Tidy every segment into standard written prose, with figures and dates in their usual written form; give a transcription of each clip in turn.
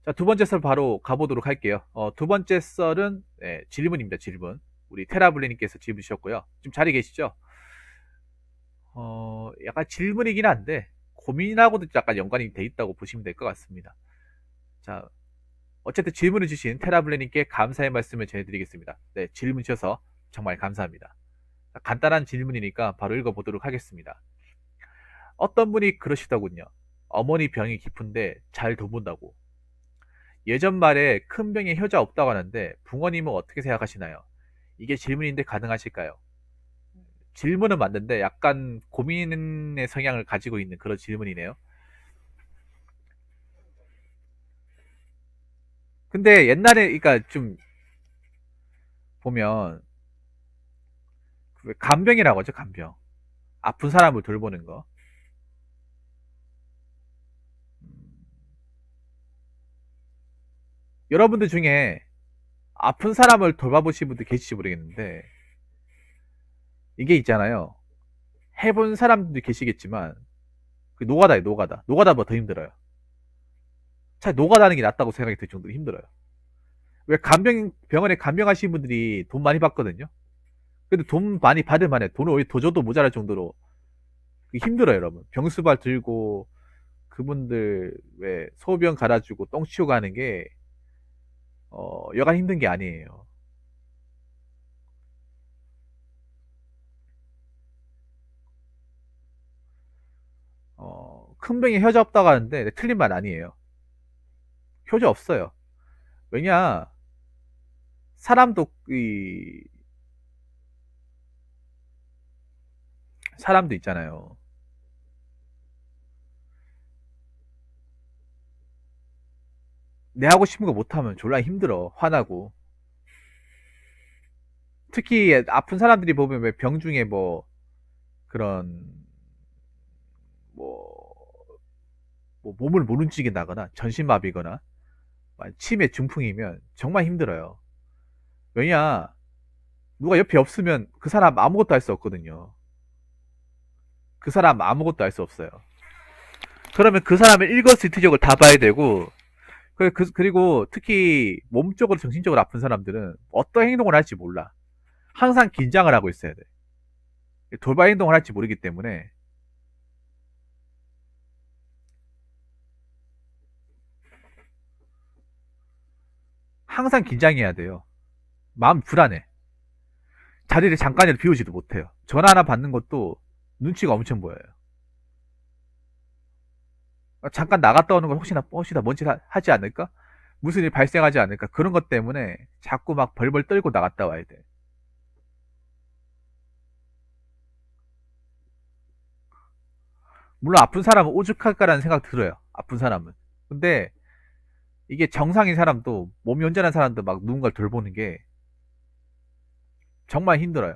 자, 두 번째 썰 바로 가보도록 할게요. 두 번째 썰은 질문입니다. 질문. 우리 테라블리님께서 질문 주셨고요. 지금 자리 계시죠? 약간 질문이긴 한데 고민하고도 약간 연관이 돼 있다고 보시면 될 것 같습니다. 자, 어쨌든 질문을 주신 테라블리님께 감사의 말씀을 전해드리겠습니다. 네, 질문 주셔서 정말 감사합니다. 자, 간단한 질문이니까 바로 읽어보도록 하겠습니다. 어떤 분이 그러시더군요. 어머니 병이 깊은데 잘 돌본다고. 예전 말에 큰 병에 효자 없다고 하는데 붕어님은 어떻게 생각하시나요? 이게 질문인데 가능하실까요? 질문은 맞는데 약간 고민의 성향을 가지고 있는 그런 질문이네요. 근데 옛날에 그러니까 좀 보면 그 간병이라고 하죠, 간병. 아픈 사람을 돌보는 거. 여러분들 중에 아픈 사람을 돌봐보신 분들 계실지 모르겠는데 이게 있잖아요. 해본 사람들도 계시겠지만 그 노가다예요, 노가다. 노가다보다 더 힘들어요. 차라리 노가다는 게 낫다고 생각이 들 정도로 힘들어요. 왜 병원에 간병하시는 분들이 돈 많이 받거든요. 근데 돈 많이 받을 만해. 돈을 오히려 더 줘도 모자랄 정도로 힘들어요, 여러분. 병수발 들고 그분들 왜 소변 갈아주고 똥 치우고 하는 게 여간 힘든 게 아니에요. 큰 병에 효자 없다고 하는데 틀린 말 아니에요. 효자 없어요. 왜냐, 사람도 이 사람도 있잖아요. 내 하고 싶은 거 못하면 졸라 힘들어. 화나고. 특히 아픈 사람들이 보면 왜 병 중에 뭐 그런 뭐, 뭐 몸을 못 움직인다거나 전신마비거나 치매 중풍이면 정말 힘들어요. 왜냐, 누가 옆에 없으면 그 사람 아무것도 할 수 없거든요. 그 사람 아무것도 할 수 없어요. 그러면 그 사람의 일거수일투족을 다 봐야 되고, 그리고 특히 몸적으로 정신적으로 아픈 사람들은 어떤 행동을 할지 몰라. 항상 긴장을 하고 있어야 돼. 돌발 행동을 할지 모르기 때문에 항상 긴장해야 돼요. 마음 불안해. 자리를 잠깐이라도 비우지도 못해요. 전화 하나 받는 것도 눈치가 엄청 보여요. 잠깐 나갔다 오는 걸 혹시나 뭔 짓 하지 않을까? 무슨 일 발생하지 않을까? 그런 것 때문에 자꾸 막 벌벌 떨고 나갔다 와야 돼. 물론 아픈 사람은 오죽할까라는 생각 들어요. 아픈 사람은. 근데 이게 정상인 사람도 몸이 온전한 사람도 막 누군가를 돌보는 게 정말 힘들어요.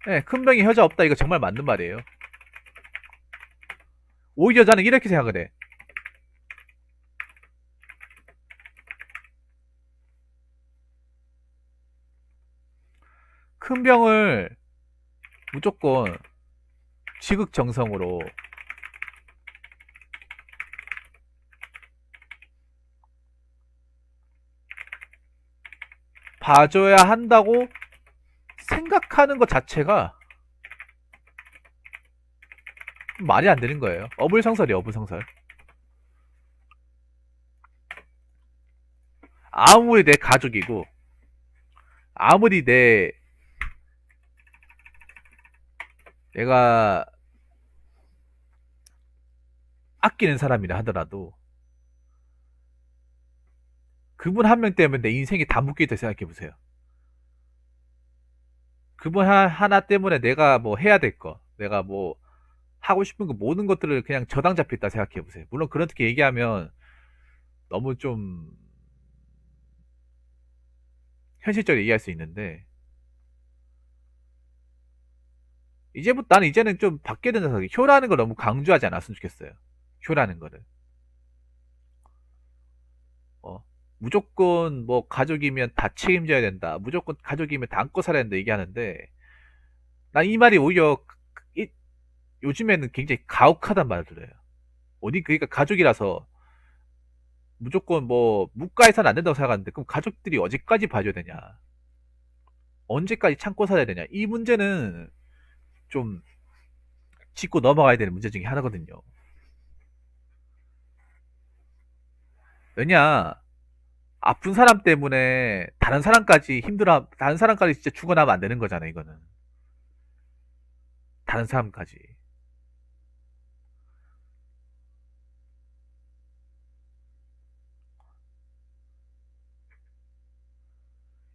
네, 큰 병이 효자 없다 이거 정말 맞는 말이에요. 오히려 저는 이렇게 생각을 해. 큰 병을 무조건 지극정성으로 봐줘야 한다고 생각하는 것 자체가 말이 안 되는 거예요. 어불성설이에요, 어불성설. 아무리 내 가족이고, 아무리 내가 아끼는 사람이라 하더라도, 그분 한 명 때문에 내 인생이 다 묶여있다 생각해 보세요. 그분 하나 때문에 내가 뭐 해야 될 거, 내가 뭐 하고 싶은 거 모든 것들을 그냥 저당 잡혀있다 생각해 보세요. 물론 그렇게 얘기하면 너무 좀 현실적으로 얘기할 수 있는데, 이제부터 나는 이제는 좀 바뀌어야 된다 생각해. 효라는 걸 너무 강조하지 않았으면 좋겠어요. 효라는 거를. 어, 무조건 뭐 가족이면 다 책임져야 된다. 무조건 가족이면 다 안고 살아야 된다 얘기하는데, 난 이 말이 오히려 요즘에는 굉장히 가혹하단 말을 들어요. 어디 그러니까 가족이라서 무조건 뭐 묵가해서는 안 된다고 생각하는데 그럼 가족들이 어디까지 봐줘야 되냐? 언제까지 참고 살아야 되냐? 이 문제는 좀 짚고 넘어가야 되는 문제 중에 하나거든요. 왜냐? 아픈 사람 때문에 다른 사람까지 진짜 죽어나면 안 되는 거잖아, 이거는. 다른 사람까지.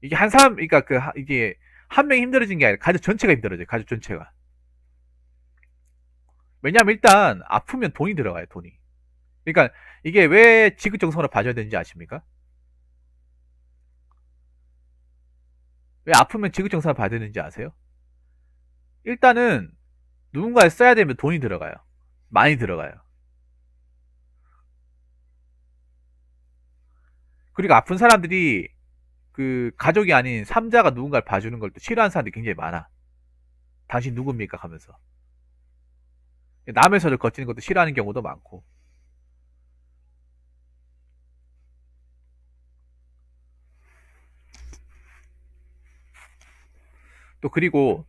이게 한 사람, 그러니까 이게 한 명이 힘들어진 게 아니라 가족 전체가 힘들어져요, 가족 전체가. 왜냐면 일단 아프면 돈이 들어가요, 돈이. 그러니까 이게 왜 지극정성으로 봐줘야 되는지 아십니까? 왜 아프면 지극정성으로 봐야 되는지 아세요? 일단은 누군가에 써야 되면 돈이 들어가요. 많이 들어가요. 그리고 아픈 사람들이 그 가족이 아닌 삼자가 누군가를 봐주는 걸 또 싫어하는 사람들이 굉장히 많아. 당신 누굽니까? 하면서. 남의 손을 거치는 것도 싫어하는 경우도 많고. 또 그리고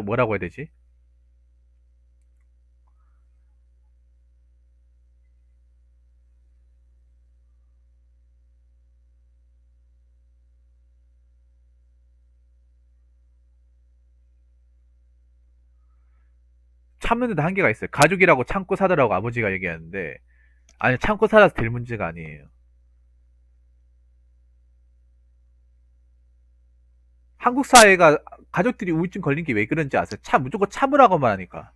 뭐라고 해야 되지? 참는 데도 한계가 있어요. 가족이라고 참고 사더라고 아버지가 얘기하는데, 아니, 참고 살아서 될 문제가 아니에요. 한국 사회가 가족들이 우울증 걸린 게 왜 그런지 아세요? 무조건 참으라고만 하니까.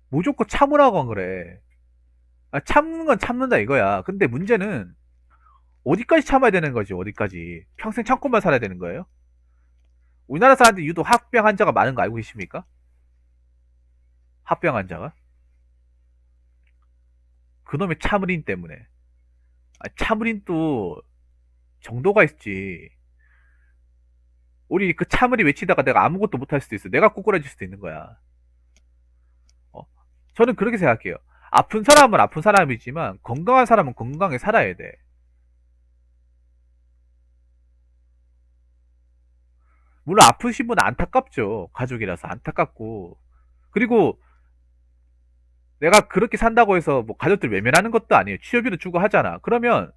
무조건 참으라고 안 그래. 참는 건 참는다 이거야. 근데 문제는 어디까지 참아야 되는 거지, 어디까지. 평생 참고만 살아야 되는 거예요? 우리나라 사람들이 유독 합병 환자가 많은 거 알고 계십니까? 합병 환자가? 그놈의 참을인 때문에. 참을인 또 정도가 있지. 우리 그 참을이 외치다가 내가 아무것도 못할 수도 있어. 내가 꼬꾸라질 수도 있는 거야. 어? 저는 그렇게 생각해요. 아픈 사람은 아픈 사람이지만 건강한 사람은 건강하게 살아야 돼. 물론 아프신 분은 안타깝죠. 가족이라서 안타깝고. 그리고 내가 그렇게 산다고 해서 뭐 가족들 외면하는 것도 아니에요. 취업비도 주고 하잖아. 그러면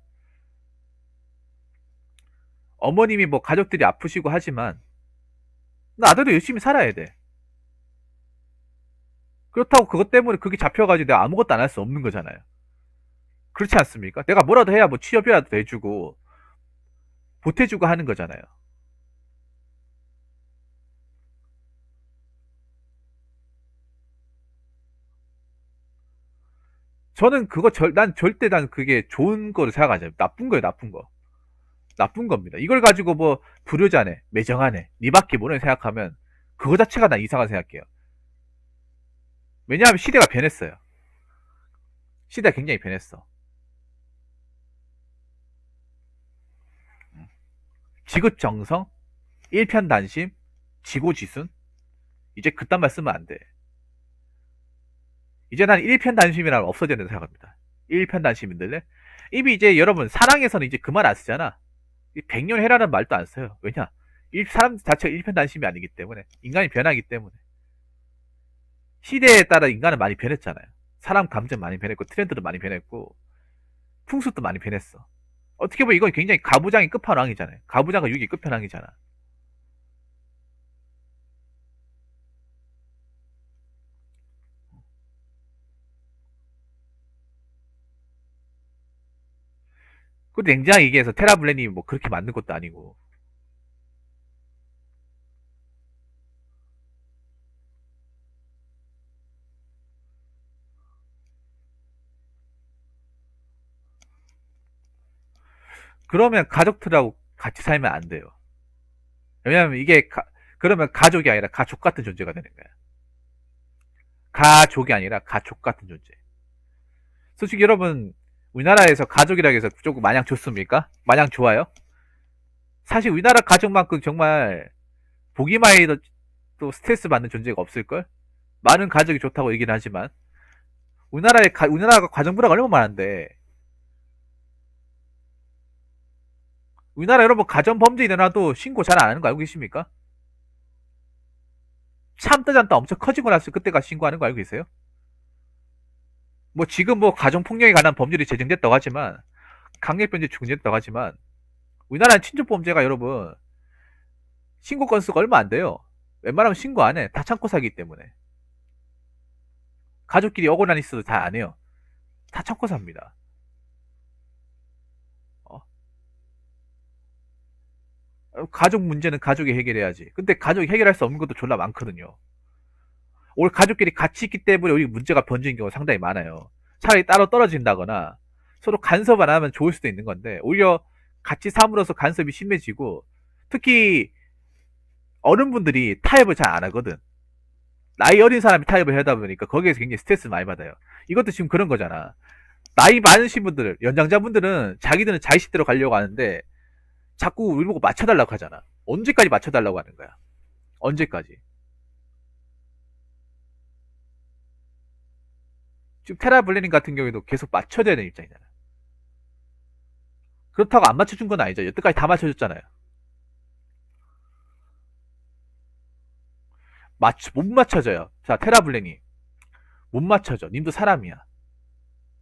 어머님이 뭐 가족들이 아프시고 하지만 나도 열심히 살아야 돼. 그렇다고 그것 때문에 그게 잡혀가지고 내가 아무것도 안 할 수 없는 거잖아요. 그렇지 않습니까? 내가 뭐라도 해야 뭐 취업이라도 해주고 보태주고 하는 거잖아요. 저는 난 절대 난 그게 좋은 거를 생각하지 않아요. 나쁜 거예요, 나쁜 거. 나쁜 겁니다. 이걸 가지고 뭐 불효자네, 매정하네, 니밖에 모르는 생각하면 그거 자체가 난 이상하게 생각해요. 왜냐하면 시대가 변했어요. 시대가 굉장히 변했어. 지긋정성, 일편단심, 지고지순, 이제 그딴 말 쓰면 안 돼. 이제 난 일편단심이라는 거 없어져야 된다고 생각합니다. 일편단심인들래? 이미 이제 여러분 사랑에서는 이제 그 말 안 쓰잖아. 백년해라는 말도 안 써요. 왜냐? 사람 자체가 일편단심이 아니기 때문에 인간이 변하기 때문에 시대에 따라 인간은 많이 변했잖아요. 사람 감정 많이 변했고 트렌드도 많이 변했고 풍습도 많이 변했어. 어떻게 보면 이건 굉장히 가부장의 끝판왕이잖아요. 가부장과 유기 끝판왕이잖아. 그 냉정하게 얘기해서 테라블렌이 뭐 그렇게 만든 것도 아니고. 그러면 가족들하고 같이 살면 안 돼요. 왜냐면 그러면 가족이 아니라 가족 같은 존재가 되는 거야. 가족이 아니라 가족 같은 존재. 솔직히 여러분, 우리나라에서 가족이라고 해서 조금 마냥 좋습니까? 마냥 좋아요? 사실 우리나라 가족만큼 정말 보기만 해도 또 스트레스 받는 존재가 없을걸? 많은 가족이 좋다고 얘기는 하지만 우리나라가 가정부라가 얼마나 많은데 우리나라 여러분 가정 범죄 일어나도 신고 잘 안 하는 거 알고 계십니까? 참다 잠다 엄청 커지고 나서 그때가 신고하는 거 알고 계세요? 뭐 지금 뭐 가정폭력에 관한 법률이 제정됐다고 하지만 강력범죄 중지됐다고 하지만 우리나라는 친족범죄가 여러분 신고 건수가 얼마 안 돼요. 웬만하면 신고 안 해. 다 참고 살기 때문에. 가족끼리 억울한 있어도 다 안 해요. 다 참고 삽니다. 어? 가족 문제는 가족이 해결해야지. 근데 가족이 해결할 수 없는 것도 졸라 많거든요. 오늘 가족끼리 같이 있기 때문에 우리 문제가 번지는 경우가 상당히 많아요. 차라리 따로 떨어진다거나 서로 간섭 안 하면 좋을 수도 있는 건데 오히려 같이 삶으로써 간섭이 심해지고 특히 어른분들이 타협을 잘 안 하거든. 나이 어린 사람이 타협을 하다 보니까 거기에서 굉장히 스트레스를 많이 받아요. 이것도 지금 그런 거잖아. 나이 많으신 분들, 연장자분들은 자기들은 자기식대로 가려고 하는데 자꾸 우리 보고 맞춰달라고 하잖아. 언제까지 맞춰달라고 하는 거야? 언제까지? 지금 테라블레닝 같은 경우에도 계속 맞춰야 되는 입장이잖아. 그렇다고 안 맞춰준 건 아니죠. 여태까지 다 맞춰줬잖아요. 못 맞춰져요. 자, 테라블레닝. 못 맞춰져. 님도 사람이야.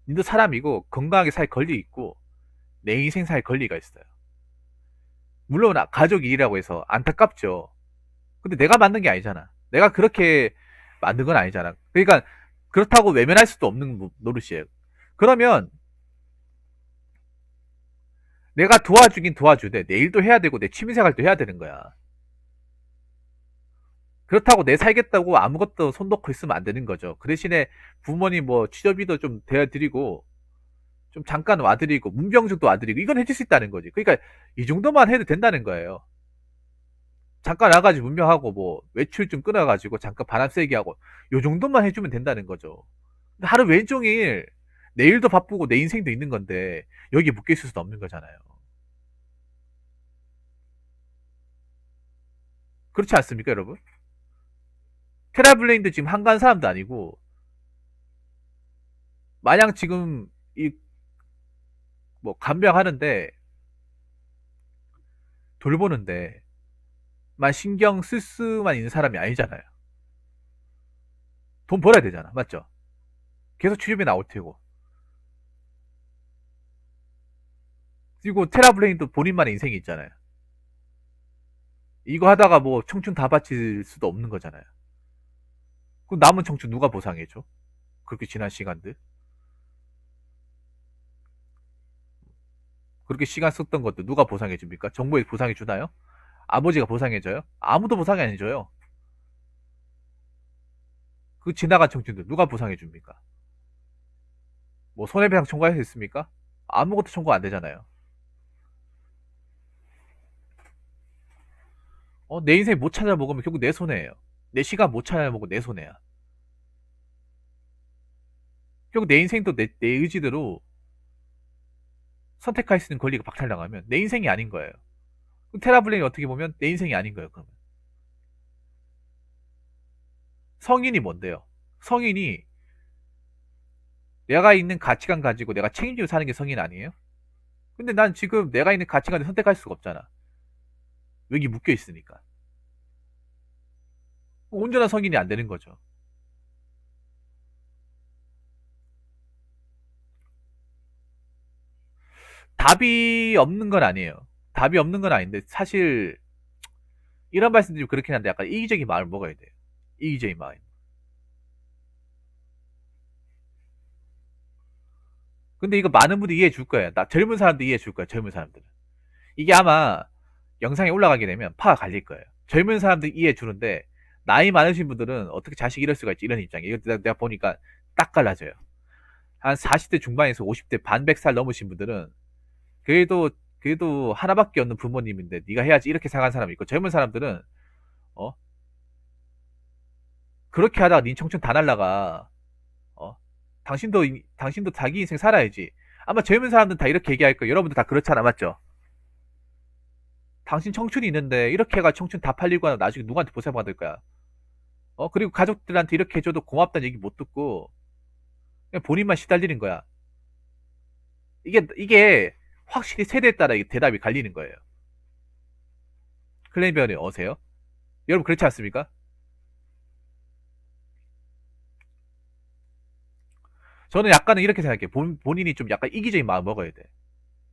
님도 사람이고 건강하게 살 권리 있고 내 인생 살 권리가 있어요. 물론 가족 일이라고 해서 안타깝죠. 근데 내가 만든 게 아니잖아. 내가 그렇게 만든 건 아니잖아. 그러니까 그렇다고 외면할 수도 없는 노릇이에요. 그러면 내가 도와주긴 도와주되 내 일도 해야 되고 내 취미생활도 해야 되는 거야. 그렇다고 내 살겠다고 아무것도 손 놓고 있으면 안 되는 거죠. 그 대신에 부모님 뭐 취업비도 좀 대드리고 좀 잠깐 와드리고 문병증도 와드리고 이건 해줄 수 있다는 거지. 그러니까 이 정도만 해도 된다는 거예요. 잠깐 와가지고 문명하고 뭐 외출 좀 끊어가지고 잠깐 바람 쐬게 하고 요 정도만 해주면 된다는 거죠. 근데 하루 왼종일 내일도 바쁘고 내 인생도 있는 건데 여기 묶여 있을 수도 없는 거잖아요. 그렇지 않습니까, 여러분? 테라블레인도 지금 한가한 사람도 아니고 마냥 지금 이 뭐 간병하는데 돌보는데 만 신경 쓸 수만 있는 사람이 아니잖아요. 돈 벌어야 되잖아, 맞죠? 계속 출입이 나올 테고. 그리고 테라블레인도 본인만의 인생이 있잖아요. 이거 하다가 뭐 청춘 다 바칠 수도 없는 거잖아요. 그럼 남은 청춘 누가 보상해줘? 그렇게 지난 시간들. 그렇게 시간 썼던 것도 누가 보상해줍니까? 정부에 보상해주나요? 아버지가 보상해줘요? 아무도 보상이 안 해줘요. 그 지나간 청춘들 누가 보상해줍니까? 뭐 손해배상 청구할 수 있습니까? 아무것도 청구 안 되잖아요. 내 인생 못 찾아먹으면 결국 내 손해예요. 내 시간 못 찾아먹으면 내 손해야. 결국 내 인생도 내 의지대로 선택할 수 있는 권리가 박탈당하면 내 인생이 아닌 거예요. 테라블레이 어떻게 보면 내 인생이 아닌 거예요. 그러면 성인이 뭔데요? 성인이 내가 있는 가치관 가지고 내가 책임지고 사는 게 성인 아니에요? 근데 난 지금 내가 있는 가치관을 선택할 수가 없잖아. 여기 묶여 있으니까. 온전한 성인이 안 되는 거죠. 답이 없는 건 아니에요. 답이 없는 건 아닌데 사실 이런 말씀드리면 그렇긴 한데 약간 이기적인 마음을 먹어야 돼요. 이기적인 마음. 근데 이거 많은 분들이 이해해 줄 거예요. 나 젊은 사람들 이해해 줄 거예요. 젊은 사람들은. 이게 아마 영상에 올라가게 되면 파가 갈릴 거예요. 젊은 사람들 이해해 주는데 나이 많으신 분들은 어떻게 자식 이럴 수가 있지 이런 입장이에요. 이거 내가 보니까 딱 갈라져요. 한 40대 중반에서 50대 반백살 넘으신 분들은 그래도 하나밖에 없는 부모님인데 네가 해야지 이렇게 생각하는 사람이 있고 젊은 사람들은 어 그렇게 하다가 네 청춘 다 날라가. 어 당신도 자기 인생 살아야지. 아마 젊은 사람들은 다 이렇게 얘기할 거예요. 여러분들 다 그렇잖아, 맞죠? 당신 청춘이 있는데 이렇게 해가 청춘 다 팔리고 나중에 누구한테 보상받을 거야? 그리고 가족들한테 이렇게 해줘도 고맙다는 얘기 못 듣고 그냥 본인만 시달리는 거야. 이게 확실히 세대에 따라 이게 대답이 갈리는 거예요. 클레이변에 어세요? 여러분 그렇지 않습니까? 저는 약간은 이렇게 생각해요. 본인이 좀 약간 이기적인 마음 먹어야 돼.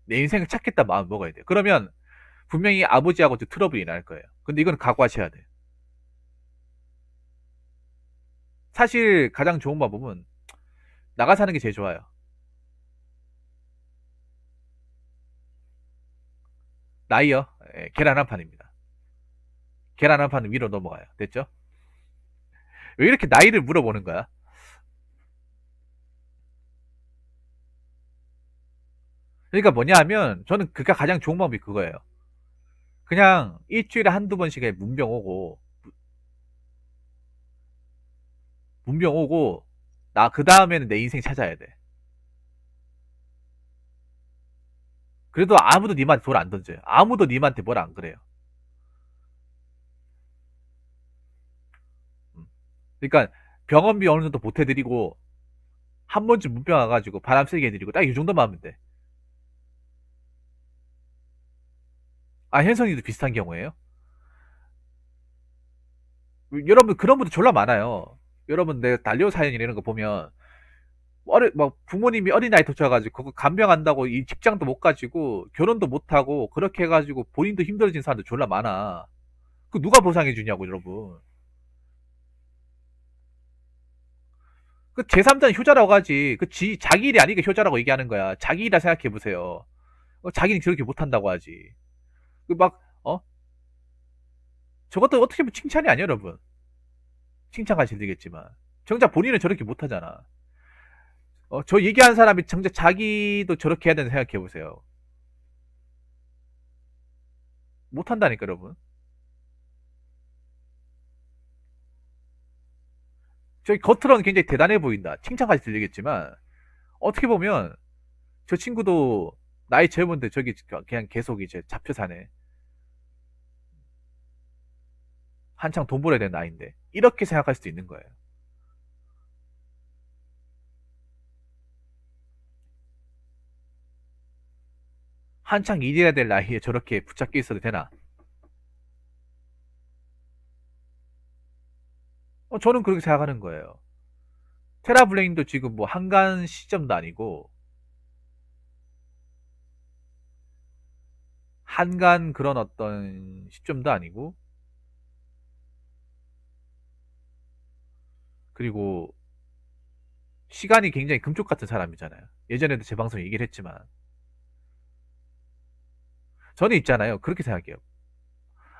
내 인생을 찾겠다 마음 먹어야 돼. 그러면 분명히 아버지하고 트러블이 날 거예요. 근데 이건 각오하셔야 돼. 사실 가장 좋은 방법은 나가 사는 게 제일 좋아요. 나이요? 예, 계란 한 판입니다. 계란 한 판은 위로 넘어가요. 됐죠? 왜 이렇게 나이를 물어보는 거야? 그러니까 뭐냐 하면 저는 그가 가장 좋은 방법이 그거예요. 그냥 일주일에 한두 번씩에 문병 오고 나 그 다음에는 내 인생 찾아야 돼. 그래도 아무도 님한테 돌 안 던져요. 아무도 님한테 뭘 안 그래요. 그러니까 병원비 어느 정도 보태드리고 한 번쯤 문병 와가지고 바람 세게 해드리고 딱 이 정도만 하면 돼. 아, 현성이도 비슷한 경우에요? 여러분 그런 분들 졸라 많아요. 여러분 내 달려 사연이나 이런 거 보면 막 부모님이 어린 나이 터쳐가지고 그거 간병한다고 이 직장도 못 가지고 결혼도 못 하고 그렇게 해가지고 본인도 힘들어진 사람들 졸라 많아. 그 누가 보상해 주냐고 여러분. 그 제3자는 효자라고 하지. 자기 일이 아니니까 효자라고 얘기하는 거야. 자기 일이라 생각해 보세요. 자기는 저렇게 못한다고 하지. 그 막, 저것도 어떻게 보면 칭찬이 아니야, 여러분. 칭찬까지 들리겠지만. 정작 본인은 저렇게 못하잖아. 저 얘기한 사람이 정작 자기도 저렇게 해야 되는 생각해 보세요. 못한다니까, 여러분. 저기 겉으로는 굉장히 대단해 보인다. 칭찬까지 들리겠지만, 어떻게 보면 저 친구도 나이 젊은데 저기 그냥 계속 이제 잡혀 사네. 한창 돈 벌어야 되는 나이인데. 이렇게 생각할 수도 있는 거예요. 한창 일해야 될 나이에 저렇게 붙잡혀 있어도 되나? 저는 그렇게 생각하는 거예요. 테라블레인도 지금 뭐 한간 시점도 아니고 한간 그런 어떤 시점도 아니고 그리고 시간이 굉장히 금쪽 같은 사람이잖아요. 예전에도 제 방송에 얘기를 했지만 저는 있잖아요. 그렇게 생각해요.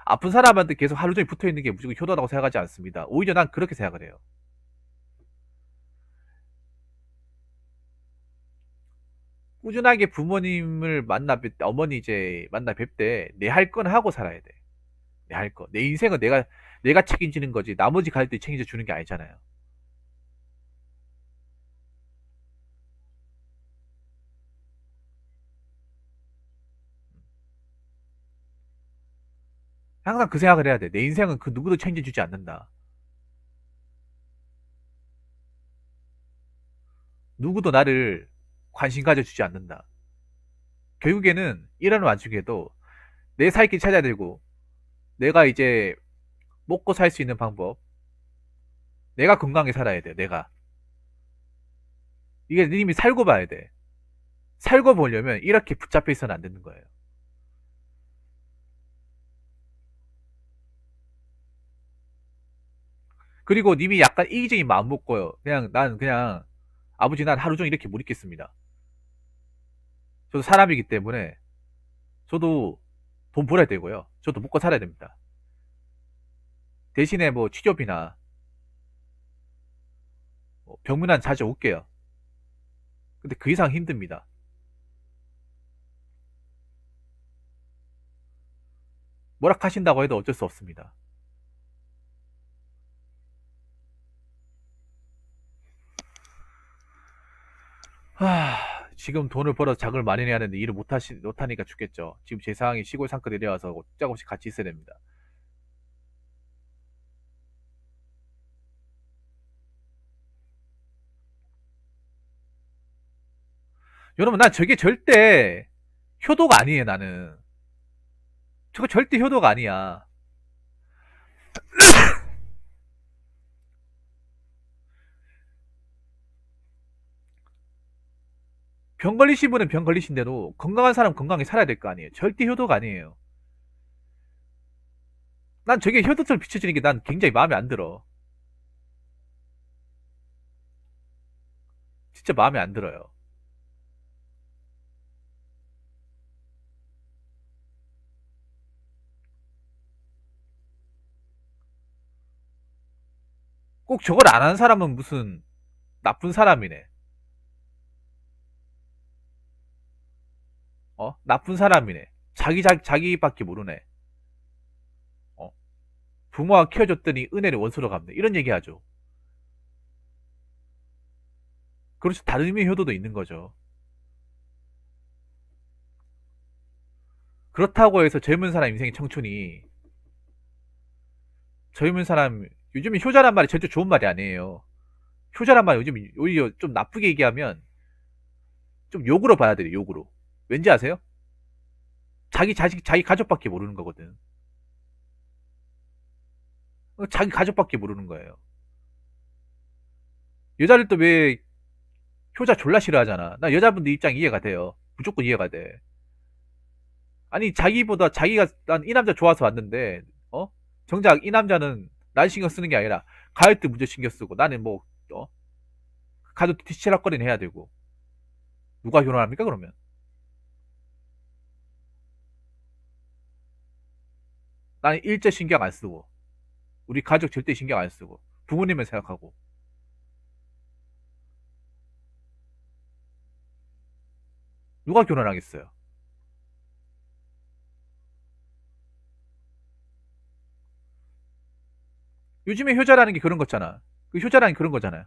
아픈 사람한테 계속 하루 종일 붙어 있는 게 무조건 효도라고 생각하지 않습니다. 오히려 난 그렇게 생각을 해요. 꾸준하게 부모님을 어머니 이제 만나 뵙때 내 할 건 하고 살아야 돼. 내 할 거. 내 인생은 내가 책임지는 거지. 나머지 가족들이 책임져 주는 게 아니잖아요. 항상 그 생각을 해야 돼. 내 인생은 그 누구도 책임져 주지 않는다. 누구도 나를 관심 가져주지 않는다. 결국에는 이런 와중에도 내 살 길 찾아야 되고, 내가 이제 먹고 살 수 있는 방법, 내가 건강하게 살아야 돼, 내가. 이게 님이 살고 봐야 돼. 살고 보려면 이렇게 붙잡혀 있어는 안 되는 거예요. 그리고 님이 약간 이기적인 마음 먹고요. 그냥 아버지 난 하루 종일 이렇게 못 있겠습니다. 저도 사람이기 때문에 저도 돈 벌어야 되고요. 저도 먹고 살아야 됩니다. 대신에 뭐 취업이나 병문안 자주 올게요. 근데 그 이상 힘듭니다. 뭐락하신다고 해도 어쩔 수 없습니다. 하, 지금 돈을 벌어서 자금을 마련해야 하는데 일을 못하니까 죽겠죠. 지금 제 상황이 시골 상권 내려와서 짝없이 같이 있어야 됩니다. 여러분, 난 저게 절대 효도가 아니에요, 나는. 저거 절대 효도가 아니야. 병 걸리신 분은 병 걸리신 대로 건강한 사람 건강하게 살아야 될 거 아니에요. 절대 효도가 아니에요. 난 저게 효도처럼 비춰지는 게 난 굉장히 마음에 안 들어. 진짜 마음에 안 들어요. 꼭 저걸 안 하는 사람은 무슨 나쁜 사람이네. 나쁜 사람이네. 자기밖에 모르네. 어? 부모가 키워줬더니 은혜를 원수로 갚네. 이런 얘기 하죠. 그렇죠. 다른 의미의 효도도 있는 거죠. 그렇다고 해서 젊은 사람 인생의 청춘이, 젊은 사람, 요즘에 효자란 말이 절대 좋은 말이 아니에요. 효자란 말 요즘 오히려 좀 나쁘게 얘기하면 좀 욕으로 봐야 돼요, 욕으로. 왠지 아세요? 자기 자식, 자기 가족밖에 모르는 거거든. 자기 가족밖에 모르는 거예요. 여자들도 왜 효자 졸라 싫어하잖아. 나 여자분들 입장 이해가 돼요. 무조건 이해가 돼. 아니, 자기보다 자기가, 난 이 남자 좋아서 왔는데, 어? 정작 이 남자는 날 신경 쓰는 게 아니라, 가을 때 문제 신경 쓰고, 나는 뭐, 어? 가족 뒤치락거리는 해야 되고. 누가 결혼합니까, 그러면? 나는 일제 신경 안 쓰고, 우리 가족 절대 신경 안 쓰고, 부모님을 생각하고. 누가 결혼하겠어요? 요즘에 효자라는 게 그런 거잖아. 그 효자라는 게 그런 거잖아요.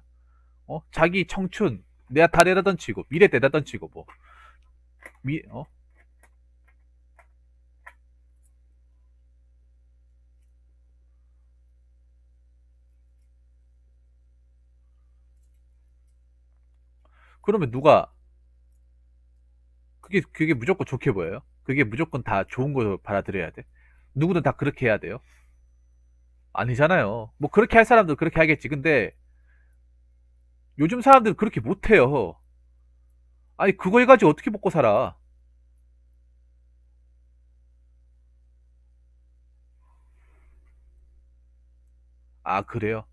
자기 청춘, 내가 다 내다 던치고, 미래 내다 던치고, 뭐, 미, 어? 그러면 누가, 그게 무조건 좋게 보여요? 그게 무조건 다 좋은 거 받아들여야 돼? 누구든 다 그렇게 해야 돼요? 아니잖아요. 뭐 그렇게 할 사람도 그렇게 하겠지. 근데 요즘 사람들은 그렇게 못해요. 아니 그거 해가지고 어떻게 먹고 살아? 아 그래요?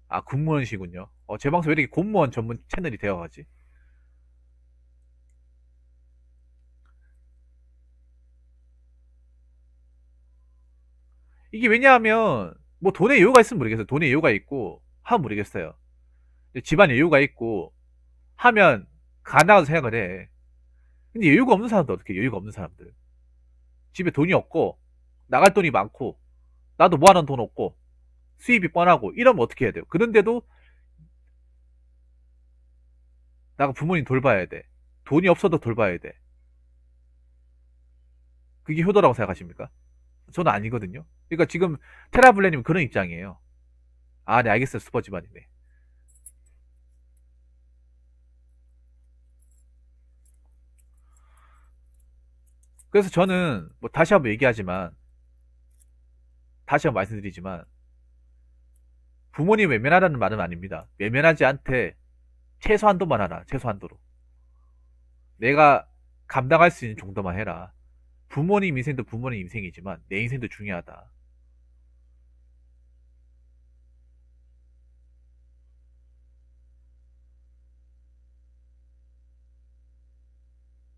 아 군무원이시군요. 제 방송 왜 이렇게 공무원 전문 채널이 되어가지? 이게 왜냐하면 뭐 돈의 여유가 있으면 모르겠어요. 돈의 여유가 있고 하면 모르겠어요. 집안에 여유가 있고 하면 가능하다고 생각을 해. 근데 여유가 없는 사람도 어떻게 여유가 없는 사람들? 집에 돈이 없고 나갈 돈이 많고 나도 모아놓은 돈 없고 수입이 뻔하고 이러면 어떻게 해야 돼요? 그런데도 나가 부모님 돌봐야 돼. 돈이 없어도 돌봐야 돼. 그게 효도라고 생각하십니까? 저는 아니거든요. 그러니까 지금 테라블레님은 그런 입장이에요. 아, 네, 알겠어요. 슈퍼 집안이네. 그래서 저는 뭐 다시 한번 얘기하지만, 다시 한번 말씀드리지만, 부모님 외면하라는 말은 아닙니다. 외면하지 않되 최소한도만 하라. 최소한도로. 내가 감당할 수 있는 정도만 해라. 부모님 인생도 부모님 인생이지만 내 인생도 중요하다.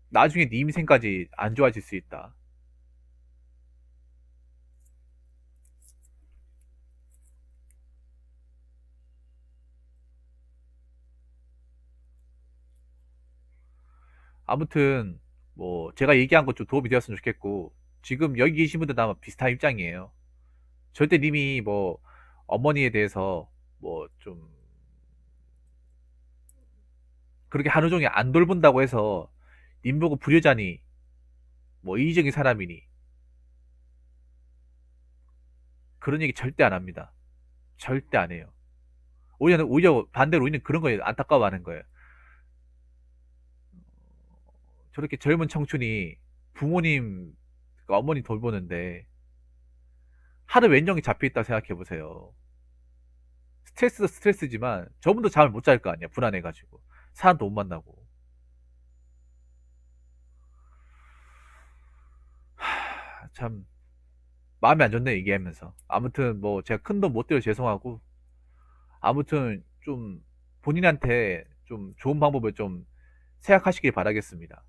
나중에 네 인생까지 안 좋아질 수 있다. 아무튼 뭐 제가 얘기한 것 좀 도움이 되었으면 좋겠고 지금 여기 계신 분들 아마 비슷한 입장이에요. 절대 님이 뭐 어머니에 대해서 뭐 좀 그렇게 하루 종일 안 돌본다고 해서 님 보고 불효자니 뭐 이기적인 사람이니 그런 얘기 절대 안 합니다. 절대 안 해요. 오히려 반대로 우리는 그런 거에 안타까워하는 거예요. 저렇게 젊은 청춘이 부모님, 그러니까 어머니 돌보는데 하루 왼정이 잡혀있다 생각해보세요. 스트레스도 스트레스지만 저분도 잠을 못 잘 거 아니야. 불안해가지고. 사람도 못 만나고. 참 마음이 안 좋네 얘기하면서. 아무튼 뭐 제가 큰 돈 못 들여 죄송하고, 아무튼 좀 본인한테 좀 좋은 방법을 좀 생각하시길 바라겠습니다.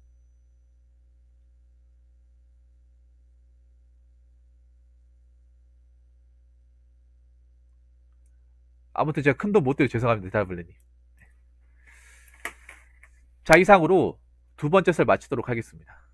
아무튼 제가 큰 돈 못 들여 죄송합니다. 달블레님. 자, 이상으로 두 번째 썰 마치도록 하겠습니다.